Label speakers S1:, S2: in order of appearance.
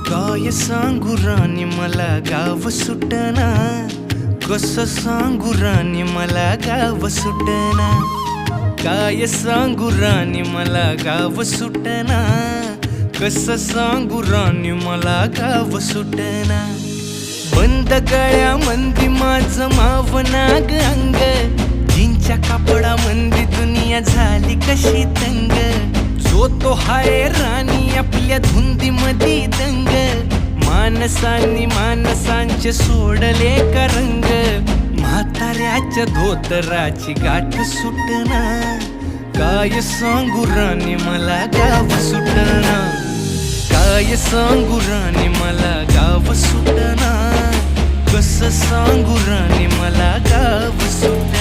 S1: काय सांगू राणी मला गाव सुटना, कसं सांगू राणी मला गाव सुटना. काय सांगू राणी मला गाव सुटना, कसं सांगू राणी मला गाव सुटना. बंद गळ्यामंदी माझं मावनाग अंग, जीनच्या कापडामंदी दुनिया झाली कशी तंग. जो तो हाय राणी आपल्या धुंदीमधी दंग, माणसांनी माणसांचे सोडले का रंग. म्हाताऱ्याच्या धोतराची गाठ सुटना, काय सांगू राणी मला गाव सुटना. काय सांगू राणी मला गाव सुटना, कसं सांगू राणी मला गाव सुटना.